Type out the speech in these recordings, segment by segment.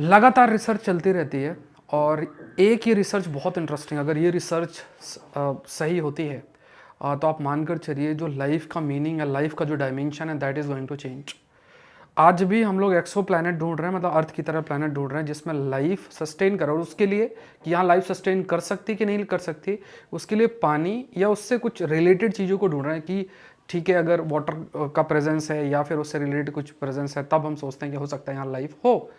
लगातार रिसर्च चलती रहती है और एक ये रिसर्च बहुत इंटरेस्टिंग, अगर ये रिसर्च सही होती है तो आप मानकर चलिए जो लाइफ का मीनिंग है, लाइफ का जो डायमेंशन है, that is going to change. आज भी हम लोग एक्सो प्लानट ढूंढ रहे हैं, मतलब अर्थ की तरह प्लानट ढूंढ रहे हैं जिसमें लाइफ सस्टेन करे, और उसके लिए कि यहाँ लाइफ सस्टेन कर सकती कि नहीं कर सकती, उसके लिए पानी या उससे कुछ रिलेटेड चीज़ों को ढूंढ रहे हैं कि ठीक है, अगर वाटर का प्रेजेंस है या फिर उससे रिलेटेड कुछ प्रेजेंस है, तब हम सोचते हैं कि हो सकता है यहाँ लाइफ हो।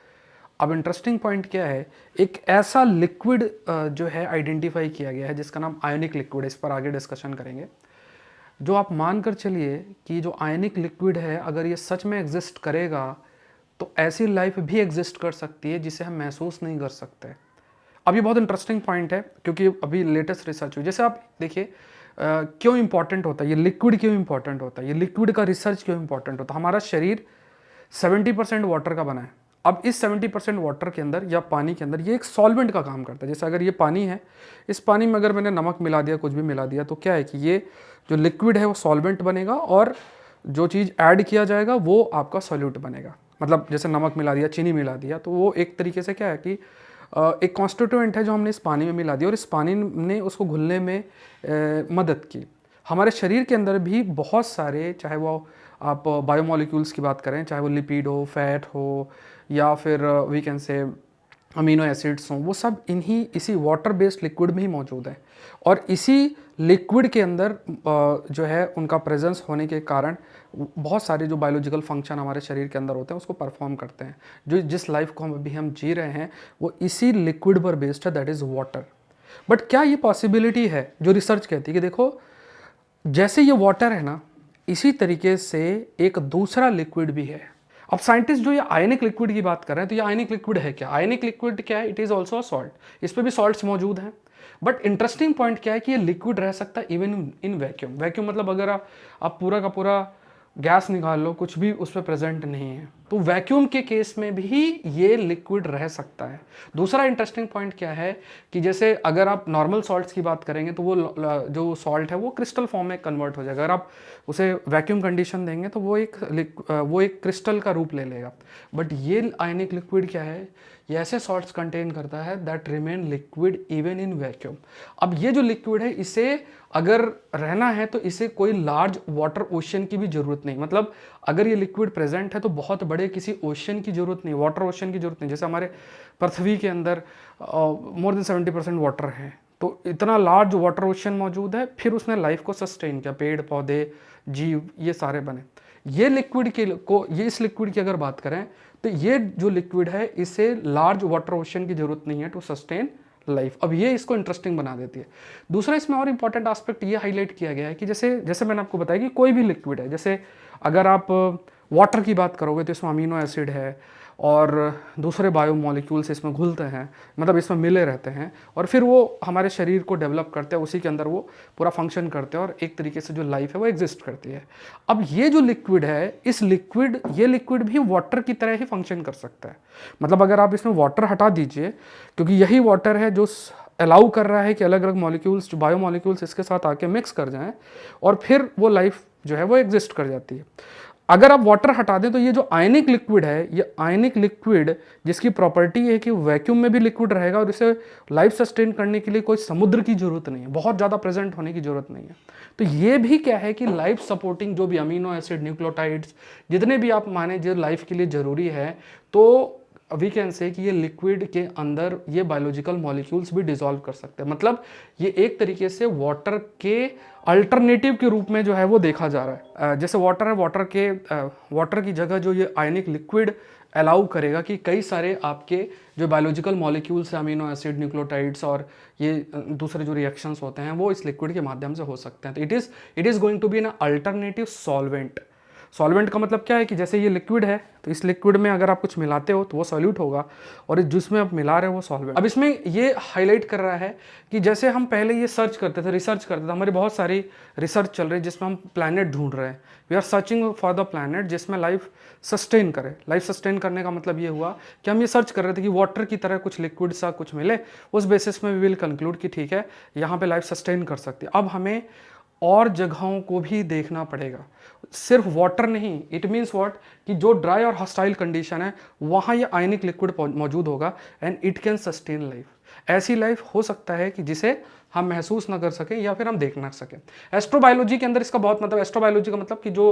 अब इंटरेस्टिंग पॉइंट क्या है, एक ऐसा लिक्विड जो है आइडेंटिफाई किया गया है जिसका नाम आयोनिक लिक्विड है, इस पर आगे डिस्कशन करेंगे। जो आप मान कर चलिए कि जो आयनिक लिक्विड है, अगर ये सच में एग्जिस्ट करेगा तो ऐसी लाइफ भी एग्जिस्ट कर सकती है जिसे हम महसूस नहीं कर सकते। अब ये बहुत इंटरेस्टिंग पॉइंट है क्योंकि अभी लेटेस्ट रिसर्च हुई। जैसे आप देखिए क्यों इंपॉर्टेंट होता है ये लिक्विड, क्यों इंपॉर्टेंट होता है ये लिक्विड का रिसर्च, क्यों इंपॉर्टेंट होता है। हमारा शरीर 70% वाटर का बना है। अब इस 70% वाटर के अंदर या पानी के अंदर ये एक सॉल्वेंट का काम करता है। जैसे अगर ये पानी है, इस पानी में अगर मैंने नमक मिला दिया, कुछ भी मिला दिया, तो क्या है कि ये जो लिक्विड है वो सॉल्वेंट बनेगा और जो चीज़ ऐड किया जाएगा वो आपका सॉल्यूट बनेगा। मतलब जैसे नमक मिला दिया, चीनी मिला दिया, तो वो एक तरीके से क्या है कि एक कॉन्स्टिट्यूएंट है जो हमने इस पानी में मिला दिया और इस पानी ने उसको घुलने में मदद की। हमारे शरीर के अंदर भी बहुत सारे, चाहे वो आप बायोमोलिक्यूल्स की बात करें, चाहे वो लिपिड हो, फैट हो, या फिर we can say amino acids हों, वो सब इसी वाटर बेस्ड लिक्विड में ही मौजूद हैं। और इसी लिक्विड के अंदर जो है उनका प्रेजेंस होने के कारण बहुत सारे जो बायोलॉजिकल फंक्शन हमारे शरीर के अंदर होते हैं उसको परफॉर्म करते हैं। जो जिस लाइफ को हम जी रहे हैं वो इसी लिक्विड पर बेस्ड है, दैट इज़ वाटर। बट क्या ये पॉसिबिलिटी है, जो रिसर्च कहती है कि देखो जैसे ये वाटर है ना, इसी तरीके से एक दूसरा लिक्विड भी है। अब साइंटिस्ट जो ये आयनिक लिक्विड की बात कर रहे हैं, तो ये आयनिक लिक्विड है क्या? आयनिक लिक्विड क्या है? It is also a salt. इस पे भी सॉल्ट्स मौजूद हैं। बट इंटरेस्टिंग पॉइंट क्या है कि ये लिक्विड रह सकता है इवन इन वैक्यूम। वैक्यूम मतलब अगर आप पूरा का पूरा गैस निकाल लो, कुछ भी उस पर प्रेजेंट नहीं है, तो वैक्यूम के केस में भी ये लिक्विड रह सकता है। दूसरा इंटरेस्टिंग पॉइंट क्या है कि जैसे अगर आप नॉर्मल सॉल्ट्स की बात करेंगे तो वो जो सॉल्ट है वो क्रिस्टल फॉर्म में कन्वर्ट हो जाएगा। अगर आप उसे वैक्यूम कंडीशन देंगे तो वो एक क्रिस्टल का रूप ले लेगा। बट ये आयनिक लिक्विड क्या है, ये ऐसे सॉल्ट्स कंटेन करता है that remain liquid even in vacuum. अब ये जो लिक्विड है, इसे अगर रहना है तो इसे कोई लार्ज वाटर ओशन की भी जरूरत नहीं। मतलब अगर ये लिक्विड प्रेजेंट है तो बहुत बड़े किसी ओशन की जरूरत नहीं, वाटर ओशन की जरूरत नहीं। जैसे हमारे पृथ्वी के अंदर मोर देन 70% वाटर है, तो इतना लार्ज वाटर ओशन मौजूद है, फिर उसने लाइफ को सस्टेन किया, पेड़ पौधे जीव ये सारे बने। ये लिक्विड ये इस लिक्विड की अगर बात करें तो ये जो लिक्विड है इसे लार्ज वाटर ओशन की जरूरत नहीं है टू सस्टेन लाइफ। अब ये इसको इंटरेस्टिंग बना देती है। दूसरा इसमें और इंपॉर्टेंट एस्पेक्ट ये हाईलाइट किया गया है कि जैसे जैसे मैंने आपको बताया कि कोई भी लिक्विड है, जैसे अगर आप वाटर की बात करोगे तो इसमें अमीनो एसिड है और दूसरे बायोमोलिक्यूल्स इसमें घुलते हैं, मतलब इसमें मिले रहते हैं, और फिर वो हमारे शरीर को डेवलप करते हैं, उसी के अंदर वो पूरा फंक्शन करते हैं और एक तरीके से जो लाइफ है वो एग्जिस्ट करती है। अब ये जो लिक्विड है, ये लिक्विड भी वाटर की तरह ही फंक्शन कर सकता है। मतलब अगर आप इसमें वाटर हटा दीजिए, क्योंकि यही वाटर है जो अलाउ कर रहा है कि अलग अलग मॉलिक्यूल्स, जो बायोमोलिक्यूल्स इसके साथ आके मिक्स कर जाएं और फिर वो लाइफ जो है वो एग्जिस्ट कर जाती है। अगर आप वाटर हटा दें तो ये जो आयनिक लिक्विड है, ये आयनिक लिक्विड जिसकी प्रॉपर्टी है कि वैक्यूम में भी लिक्विड रहेगा और इसे लाइफ सस्टेन करने के लिए कोई समुद्र की जरूरत नहीं है, बहुत ज़्यादा प्रेजेंट होने की जरूरत नहीं है। तो ये भी क्या है कि लाइफ सपोर्टिंग जो भी अमीनो एसिड, न्यूक्लियोटाइड्स, जितने भी आप माने जो लाइफ के लिए ज़रूरी है, तो वी कैन से कि ये लिक्विड के अंदर ये बायोलॉजिकल मॉलिक्यूल्स भी डिसॉल्व कर सकते हैं। मतलब ये एक तरीके से वाटर के अल्टरनेटिव के रूप में जो है वो देखा जा रहा है। जैसे वाटर है, वाटर की जगह जो ये आयनिक लिक्विड अलाउ करेगा कि कई सारे आपके जो बायोलॉजिकल मॉलिक्यूल्स हैं, अमीनो एसिड, न्यूक्लियोटाइड्स और ये दूसरे जो रिएक्शंस होते हैं वो इस लिक्विड के माध्यम से हो सकते हैं। तो it is going to be an alternative solvent. Solvent का मतलब क्या है कि जैसे ये लिक्विड है तो इस लिक्विड में अगर आप कुछ मिलाते हो तो वो सॉल्यूट होगा, और इस जिसमें आप मिला रहे हो वो सॉल्वेंट। अब इसमें ये हाईलाइट कर रहा है कि जैसे हम पहले ये रिसर्च करते थे, हमारी बहुत सारी रिसर्च चल रही है जिसमें हम प्लैनेट ढूंढ रहे हैं। We are searching for the planet जिसमें लाइफ सस्टेन करे। लाइफ सस्टेन करने का मतलब ये हुआ कि हम ये सर्च कर रहे थे कि वाटर की तरह कुछ लिक्विड सा कुछ मिले, उस बेसिस में वी विल कंक्लूड कि ठीक है यहाँ पे लाइफ सस्टेन कर सकती है। अब हमें और जगहों को भी देखना पड़ेगा, सिर्फ वाटर नहीं। इट मीन्स व्हाट, कि जो ड्राई और हॉस्टाइल कंडीशन है वहाँ ये आयनिक लिक्विड मौजूद होगा and it can sustain life. ऐसी लाइफ हो सकता है कि जिसे हम महसूस ना कर सकें या फिर हम देख ना सकें। एस्ट्रोबायोलॉजी के अंदर इसका बहुत मतलब, एस्ट्रोबायोलॉजी का मतलब कि जो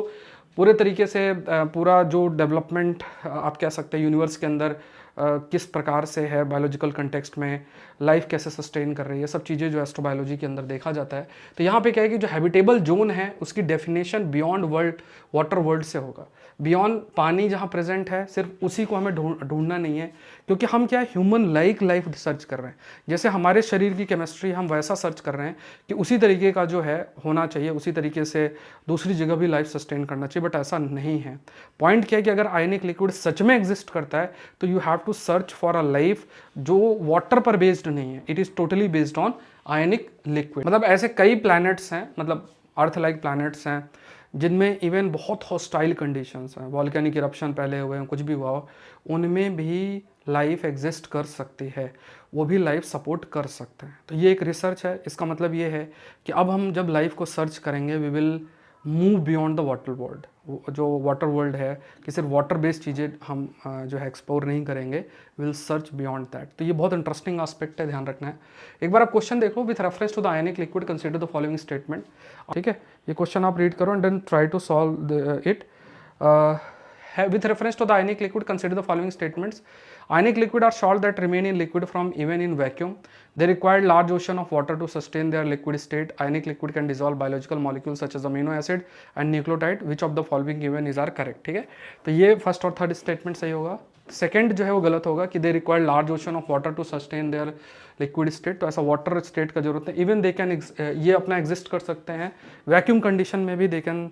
पूरे तरीके से पूरा जो डेवलपमेंट आप कह सकते हैं यूनिवर्स के अंदर किस प्रकार से है, बायोलॉजिकल कंटेक्स्ट में लाइफ कैसे सस्टेन कर रही है, सब चीज़ें जो एस्ट्रोबायोलॉजी के अंदर देखा जाता है। तो यहाँ पे क्या है कि जो हैबिटेबल जोन है उसकी definition beyond world, water world से होगा। बियॉन्ड पानी जहाँ प्रेजेंट है सिर्फ उसी को हमें ढूंढना नहीं है, क्योंकि हम क्या है ह्यूमन लाइक लाइफ सर्च कर रहे हैं। जैसे हमारे शरीर की केमिस्ट्री हम वैसा सर्च कर रहे हैं कि उसी तरीके का जो है होना चाहिए, उसी तरीके से दूसरी जगह भी लाइफ सस्टेन करना चाहिए, बट ऐसा नहीं है। पॉइंट क्या है कि अगर आयनिक लिक्विड सच में एग्जिस्ट करता है तो you have to search for a life जो वाटर पर बेस्ड नहीं है, it is totally based on ionic liquid. मतलब ऐसे कई प्लैनेट्स हैं, मतलब अर्थ लाइक प्लैनेट्स हैं जिनमें इवन बहुत हॉस्टाइल कंडीशंस हैं, वॉल्केनिक इरप्शन पहले हुए हैं, कुछ भी हुआ हो, उनमें भी लाइफ एग्जिस्ट कर सकती है, वो भी लाइफ सपोर्ट कर सकते हैं। तो ये एक रिसर्च है। इसका मतलब ये है कि अब हम जब लाइफ को सर्च करेंगे we will move beyond the water world. जो वाटर वर्ल्ड है कि सिर्फ वाटर बेस्ड चीज़ें हम जो है एक्सप्लोर नहीं करेंगे, विल सर्च बियॉन्ड दैट। तो ये बहुत इंटरेस्टिंग आस्पेक्ट है, ध्यान रखना है। एक बार आप क्वेश्चन देखो, with reference to the ionic liquid consider the following statement. ठीक है, ये क्वेश्चन आप रीड करो and then try to solve it. With reference to the ionic liquid, consider the following statements. Ionic liquid are salts that remain in liquid from even in vacuum. They require large ocean of water to sustain their liquid state. Ionic liquid can dissolve biological molecules such as amino acid and nucleotide. Which of the following given is are correct? ठीक है, तो ये first और third statement सही होगा। Second जो है वो गलत होगा कि they require large ocean of water to sustain their liquid state. तो ऐसा वाटर स्टेट का जरूरत है। इवन दे कैन, ये अपना एग्जिस्ट कर सकते हैं वैक्यूम कंडीशन में भी, they can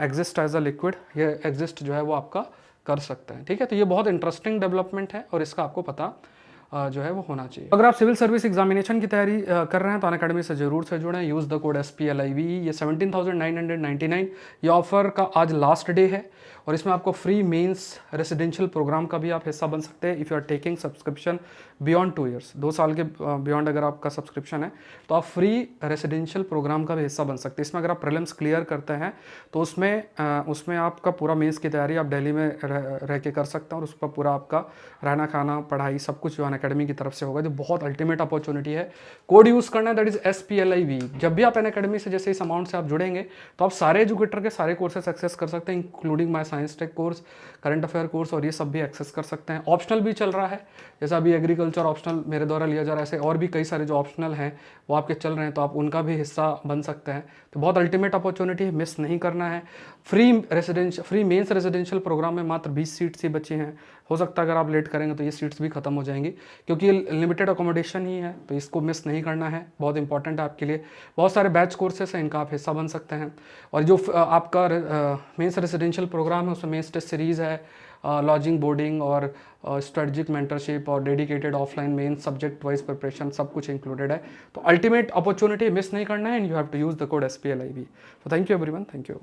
exist as a liquid, ये एग्जिस्ट जो है वो आपका कर सकते हैं। ठीक है, तो ये बहुत इंटरेस्टिंग डेवलपमेंट है और इसका आपको पता जो है वो होना चाहिए। अगर आप सिविल सर्विस एग्जामिनेशन की तैयारी कर रहे हैं तो अनअकैडमी से जरूर से जुड़ें। Use the code SPLIV। ये 17,999 ये ऑफर का आज लास्ट डे है और इसमें आपको फ्री मेंस रेसिडेंशियल प्रोग्राम का भी आप हिस्सा बन सकते हैं। If you are taking subscription beyond 2 years, 2 साल के बियॉन्ड अगर आपका सब्सक्रिप्शन है तो आप फ्री रेसिडेंशियल प्रोग्राम का भी हिस्सा बन सकते हैं। इसमें अगर आप प्रीलिम्स क्लियर करते हैं तो उसमें आपका पूरा मेंस की तैयारी आप दिल्ली में रह के कर सकते हैं और उस पर पूरा आपका रहना खाना पढ़ाई सब कुछ जो अनअकैडमी की तरफ से होगा, जो बहुत अल्टीमेट अपॉर्चुनिटी है। कोड यूज़ करना है, दैट इज SPLIV। जब भी आप अनअकैडमी से जैसे इस अमाउंट से आप जुड़ेंगे तो आप सारे एजुकेटर के सारे कोर्सेस एक्सेस कर सकते हैं, including my science tech course, current affair course, और ये सब भी एक्सेस कर सकते हैं। ऑप्शनल भी चल रहा है, जैसा अभी एग्रीकल्चर ऑप्शनल मेरे द्वारा लिया जा रहा है, ऐसे और भी कई सारे जो ऑप्शनल हैं वो आपके चल रहे हैं, तो आप उनका भी हिस्सा बन सकते हैं। तो बहुत अल्टीमेट अपॉर्चुनिटी है, मिस नहीं करना है। फ्री मेंस रेजिडेंशियल प्रोग्राम में मात्र 20 सीट्स ही बची हैं। हो सकता है अगर आप लेट करेंगे तो ये सीट्स भी खत्म हो जाएंगी, क्योंकि ये लिमिटेड अकोमोडेशन ही है, तो इसको मिस नहीं करना है, बहुत इंपॉर्टेंट है आपके लिए। बहुत सारे बैच कोर्सेस हैं, इनका आप हिस्सा बन सकते हैं। और जो आपका मेंस रेजिडेंशियल प्रोग्राम है उसमें मेंस टेस्ट सीरीज़ है, लॉजिंग, बोर्डिंग और स्ट्रेटजिक मेंटरशिप और dedicated offline main subject wise preparation सब कुछ इंक्लूडेड है। तो अल्टीमेट अपॉर्चुनिटी मिस नहीं करना है and you have to use the code SPLIV। तो thank you everyone, thank you.